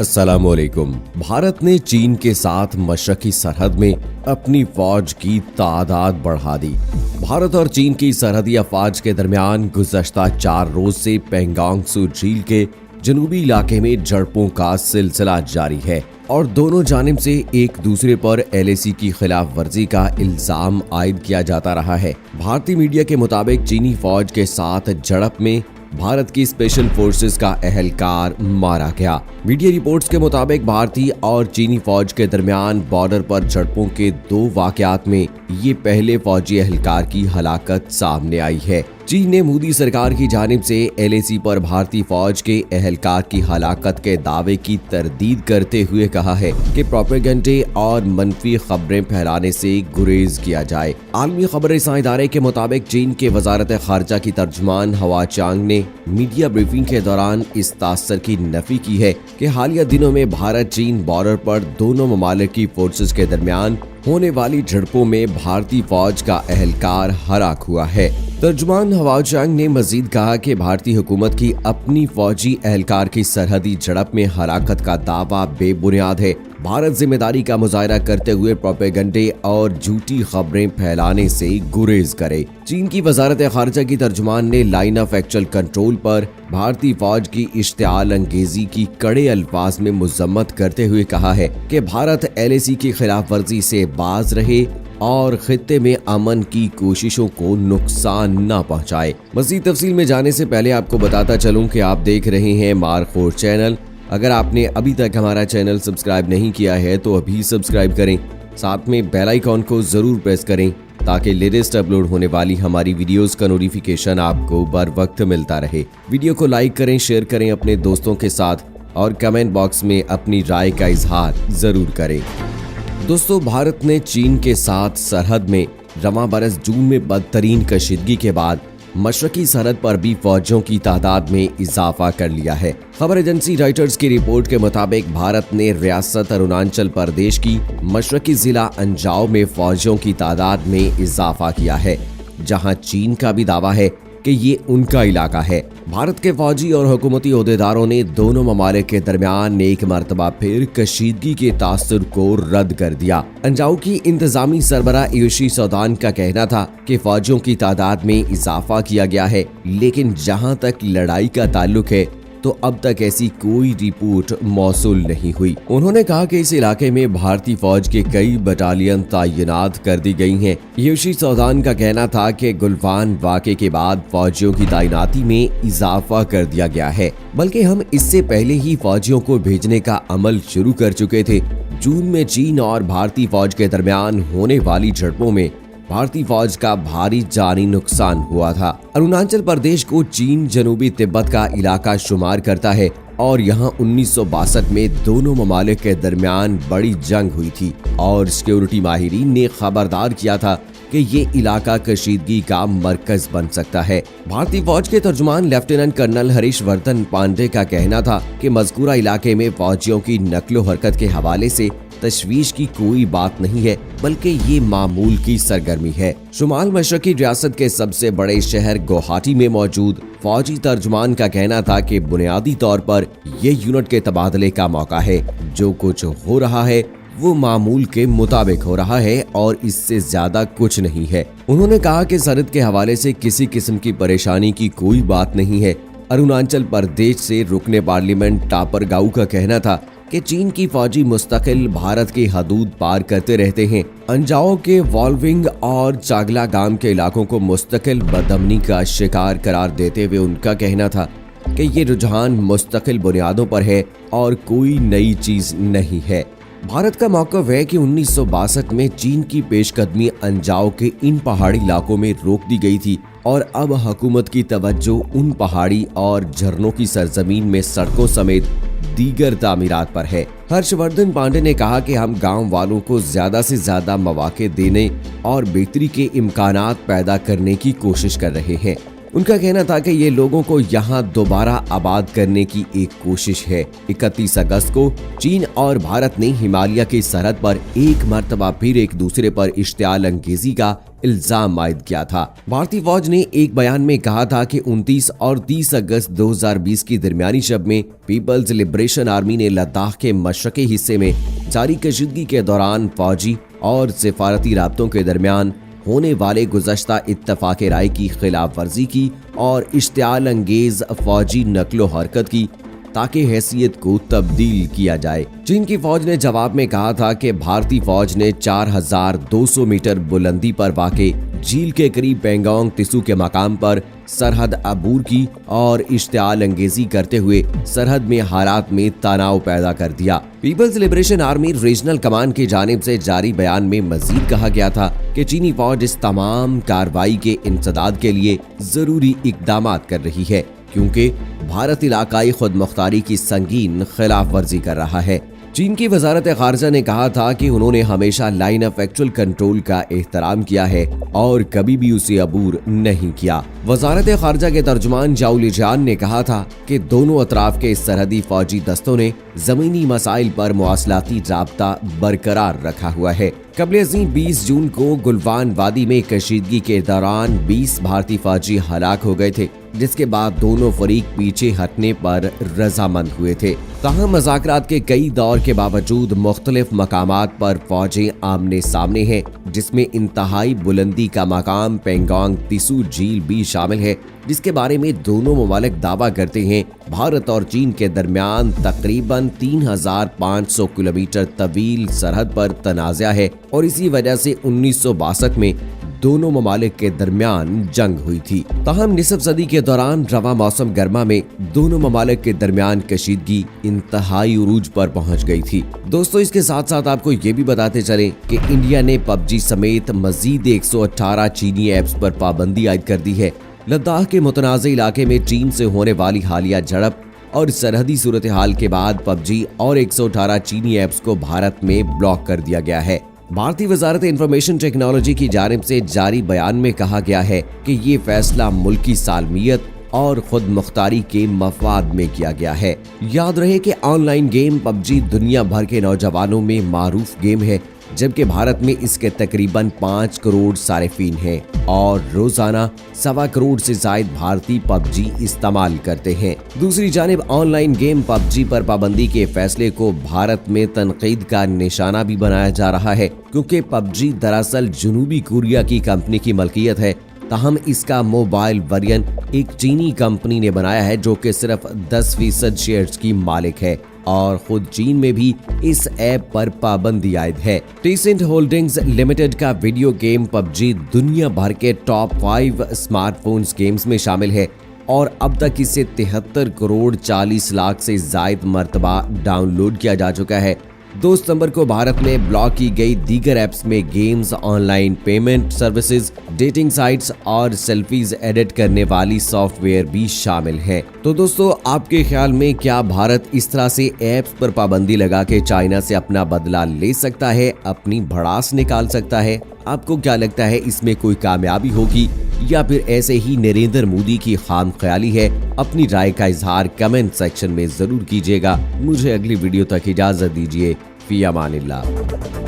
अस्सलामुअलैकुम। भारत ने चीन के साथ मशरकी सरहद में अपनी फौज की तादाद बढ़ा दी। भारत और चीन की सरहदी अफवाज के दरमियान गुज़श्ता 4 रोज से पेंगोंग त्सू झील के जनूबी इलाके में झड़पों का सिलसिला जारी है और दोनों जानिब से एक दूसरे पर LAC की खिलाफ वर्जी का इल्जाम आयद किया जाता रहा है। भारतीय मीडिया के मुताबिक चीनी फौज के साथ झड़प में भारत की स्पेशल फोर्सेस का एहलकार मारा गया। मीडिया रिपोर्ट्स के मुताबिक भारतीय और चीनी फौज के दरमियान बॉर्डर पर झड़पों के 2 वाकयात में ये पहले फौजी एहलकार की हलाकत सामने आई है। चीन ने मोदी सरकार की जानिब से LAC पर भारतीय फौज के एहलकार की हलाकत के दावे की तरदीद करते हुए कहा है कि प्रोपेगेंडे और मनफी खबरें फैलाने से गुरेज किया जाए। आलमी खबर इदारे के मुताबिक चीन के वजारत खारजा की तर्जुमान हवा चांग ने मीडिया ब्रीफिंग के दौरान इस तासर की नफी की है कि हालिया दिनों में भारत चीन बॉर्डर पर दोनों ममालिक की फोर्सेस के दरमियान होने वाली झड़पों में भारतीय फौज का एहलकार हलाक हुआ है। तर्जुमान हवा चांग ने मजीद कहा कि भारतीय हुकूमत की अपनी फौजी एहलकार की सरहदी झड़प में हलाकत का दावा बेबुनियाद है। भारत जिम्मेदारी का मुजाहरा करते हुए प्रोपेगेंडे और झूठी खबरें फैलाने से गुरेज करे। चीन की वजारत खारजा की तर्जुमान ने लाइन ऑफ एक्चुअल कंट्रोल पर भारतीय फौज की इश्तिआल अंगेजी की कड़े अल्फाज में मुजम्मत करते हुए कहा है कि भारत LAC की खिलाफ वर्जी से बाज रहे और खित्ते में अमन की कोशिशों को नुकसान न पहुंचाए। मज़ीद तफसील में जाने से पहले आपको बताता चलूं कि आप देख रहे हैं मारखोर चैनल। अगर आपने अभी तक हमारा चैनल सब्सक्राइब नहीं किया है तो अभी सब्सक्राइब करें, साथ में बेल आइकॉन को जरूर प्रेस करें ताकि लेटेस्ट अपलोड होने वाली हमारी वीडियोस का नोटिफिकेशन आपको बर वक्त मिलता रहे। वीडियो को लाइक करें, शेयर करें अपने दोस्तों के साथ और कमेंट बॉक्स में अपनी राय का इजहार जरूर करें। दोस्तों, भारत ने चीन के साथ सरहद में रवां बरस जून में बदतरीन कशीदगी के बाद मशरकी सरहद पर भी फौजियों की तादाद में इजाफा कर लिया है। खबर एजेंसी रॉयटर्स की रिपोर्ट के मुताबिक भारत ने रियासत अरुणाचल प्रदेश की मशरकी जिला अंजाव में फौजियों की तादाद में इजाफा किया है, जहां चीन का भी दावा है कि ये उनका इलाका है। भारत के फौजी और हुकूमती ओहदेदारों ने दोनों ममालिक के दरमियान एक मरतबा फिर कशीदगी के तासुर को रद्द कर दिया। अंजाव की इंतजामी सरबरा यूशी सौदान का कहना था कि फौजियों की तादाद में इजाफा किया गया है, लेकिन जहां तक लड़ाई का ताल्लुक है तो अब तक ऐसी कोई रिपोर्ट मौसूल नहीं हुई। उन्होंने कहा कि इस इलाके में भारतीय फौज के कई बटालियन तैनात कर दी गई हैं। यूशी सौदान का कहना था कि गुलफान वाक़े के बाद फौजियों की तैनाती में इजाफा कर दिया गया है, बल्कि हम इससे पहले ही फौजियों को भेजने का अमल शुरू कर चुके थे। जून में चीन और भारतीय फौज के दरमियान होने वाली झड़पों में भारतीय फौज का भारी जानी नुकसान हुआ था। अरुणाचल प्रदेश को चीन जनूबी तिब्बत का इलाका शुमार करता है और यहाँ 1962 में दोनों ममालिक के दरमियान बड़ी जंग हुई थी और सिक्योरिटी माहिरीन ने खबरदार किया था कि ये इलाका कशीदगी का मरकज बन सकता है। भारतीय फौज के तर्जुमान लेफ्टिनेंट कर्नल हरीश वर्धन पांडे का कहना था कि मज़कूरा इलाके में फौजियों की नक्लो हरकत के हवाले से तशवीश की कोई बात नहीं है, बल्कि ये मामूल की सरगर्मी है। शुमाल मशरकी रियासत के सबसे बड़े शहर गुवाहाटी में मौजूद फौजी तर्जुमान का कहना था कि बुनियादी तौर पर ये यूनिट के तबादले का मौका है। जो कुछ हो रहा है वो मामूल के मुताबिक हो रहा है और इससे ज्यादा कुछ नहीं है। उन्होंने कहा कि सरहद के हवाले से किसी किस्म की परेशानी की कोई बात नहीं है। अरुणाचल प्रदेश से रुकने पार्लियामेंट टापर गाऊ का कहना था कि चीन की फौजी मुस्तकिल भारत की हदूद पार करते रहते हैं। अंजाओ के वॉल्विंग और चागला गांव के इलाकों को मुस्तकिल बदअमनी का शिकार करार देते हुए उनका कहना था कि ये रुझान मुस्तकिल बुनियादों पर है और कोई नई चीज नहीं है। भारत का मौक़िफ़ है कि 1962 में चीन की पेशकदमी अंजाव के इन पहाड़ी इलाकों में रोक दी गई थी और अब हुकूमत की तवज्जो उन पहाड़ी और झरनों की सरजमीन में सड़कों समेत दीगर तामीरात पर है। हर्षवर्धन पांडे ने कहा कि हम गांव वालों को ज्यादा से ज्यादा मौके देने और बेहतरी के इम्कानात पैदा करने की कोशिश कर रहे हैं। उनका कहना था कि ये लोगों को यहाँ दोबारा आबाद करने की एक कोशिश है। 31 अगस्त को चीन और भारत ने हिमालय की सरहद पर एक मर्तबा फिर एक दूसरे पर इश्तियाल अंगेजी का इल्जाम आयद किया था। भारतीय फौज ने एक बयान में कहा था कि 29 और 30 अगस्त 2020 की दरमियानी शब में पीपल्स लिबरेशन आर्मी ने लद्दाख के मशरकी हिस्से में जारी कशीदगी के दौरान फौजी और सिफारती राब्तों के दरमियान होने वाले गुज़श्ता इत्तफाक़ राय की खिलाफ वर्जी की और इश्तियाल अंगेज फौजी नकलो हरकत की ताकि हैसियत को तब्दील किया जाए। चीन की फौज ने जवाब में कहा था कि भारतीय फौज ने 4200 मीटर बुलंदी पर वाक़े झील के करीब पेंगोंग तिसू के मकाम पर सरहद अबूर की और इश्तियाल अंगेजी करते हुए सरहद में हालात में तनाव पैदा कर दिया। People's Liberation Army regional command की जानिब से जारी बयान में मजीद कहा गया था कि चीनी फौज इस तमाम कार्रवाई के इंसदाद के लिए जरूरी इकदाम कर रही है, क्योंकि भारत इलाकाई खुद मुख्तारी की संगीन खिलाफ वर्जी कर रहा है। चीन की वजारत खारजा ने कहा था कि उन्होंने हमेशा लाइन ऑफ एक्चुअल कंट्रोल का एहतराम किया है और कभी भी उसे अबूर नहीं किया। वजारत खारजा के तर्जुमान जाओ लिजियान ने कहा था कि दोनों अतराफ के सरहदी फौजी दस्तों ने जमीनी मसाइल पर मवासलाती राब्ता बरकरार रखा हुआ है। कबल-ए-अज़ीम 20 जून को गुलवान वादी में कशीदगी के दौरान 20 भारतीय फौजी हलाक हो गए थे, जिसके बाद दोनों फरीक पीछे हटने पर रजामंद हुए थे। ताहम मुज़ाकरात के कई दौर के बावजूद मुख्तलिफ मकामात पर फौजें आमने सामने हैं, जिसमें इंतहाई बुलंदी का मकाम पेंगोंग तिसू झील भी शामिल है, जिसके बारे में दोनों ममालिक दावा करते हैं। भारत और चीन के दरमियान तकरीबन 3500 किलोमीटर तवील सरहद पर तनाज़ा है और इसी वजह से 1962 में दोनों ममालिक के दरमियान जंग हुई थी। ताहम निसफ सदी के दौरान रवा मौसम गर्मा में दोनों ममालिक के दरमियान कशीदगी इंतहाई उरूज पर पहुंच गई थी। दोस्तों, इसके साथ साथ आपको ये भी बताते चलें कि इंडिया ने पबजी समेत मजीद 118 चीनी ऐप्स पर पाबंदी आयद कर दी है। लद्दाख के मुतनाज़ इलाके में चीन से होने वाली हालिया झड़प और सरहदी सूरत हाल के बाद पबजी और 118 चीनी ऐप्स को भारत में ब्लॉक कर दिया गया है। भारतीय वजारत इंफॉर्मेशन टेक्नोलॉजी की जानिब से जारी बयान में कहा गया है कि ये फैसला मुल्की सालमियत और खुद मुख्तारी के मफाद में किया गया है। याद रहे कि ऑनलाइन गेम पबजी दुनिया भर के नौजवानों में मारूफ गेम है, जबकि भारत में इसके तकरीबन 5 करोड़ सारिफीन हैं और रोजाना 1.25 करोड़ से जायद भारतीय पबजी इस्तेमाल करते हैं। दूसरी जानिब ऑनलाइन गेम पबजी पर पाबंदी के फैसले को भारत में तनकीद का निशाना भी बनाया जा रहा है, क्योंकि पबजी दरअसल जनूबी कोरिया की कंपनी की मलकियत है। ताहम इसका मोबाइल वेरिएंट एक चीनी कंपनी ने बनाया है, जो कि सिर्फ 10% शेयर्स की मालिक है और खुद चीन में भी इस ऐप पर पाबंदी आयद है। टीसेंट होल्डिंग्स लिमिटेड का वीडियो गेम पबजी दुनिया भर के टॉप 5 स्मार्टफोन्स गेम्स में शामिल है और अब तक इसे 73 करोड़ 40 लाख से जायद मर्तबा डाउनलोड किया जा चुका है। 2 सितंबर को भारत में ब्लॉक की गई दीगर ऐप्स में games, online payment services, dating sites और सेल्फीज एडिट करने वाली सॉफ्टवेयर भी शामिल हैं। तो दोस्तों, आपके ख्याल में क्या भारत इस तरह से ऐप्स पर पाबंदी लगा के चाइना से अपना बदला ले सकता है, अपनी भड़ास निकाल सकता है? आपको क्या लगता है, इसमें कोई कामयाबी होगी या फिर ऐसे ही नरेंद्र मोदी की खाम ख्याली है? अपनी राय का इजहार कमेंट सेक्शन में जरूर कीजिएगा। मुझे अगली वीडियो तक इजाजत दीजिए। फी अमानिल्लाह।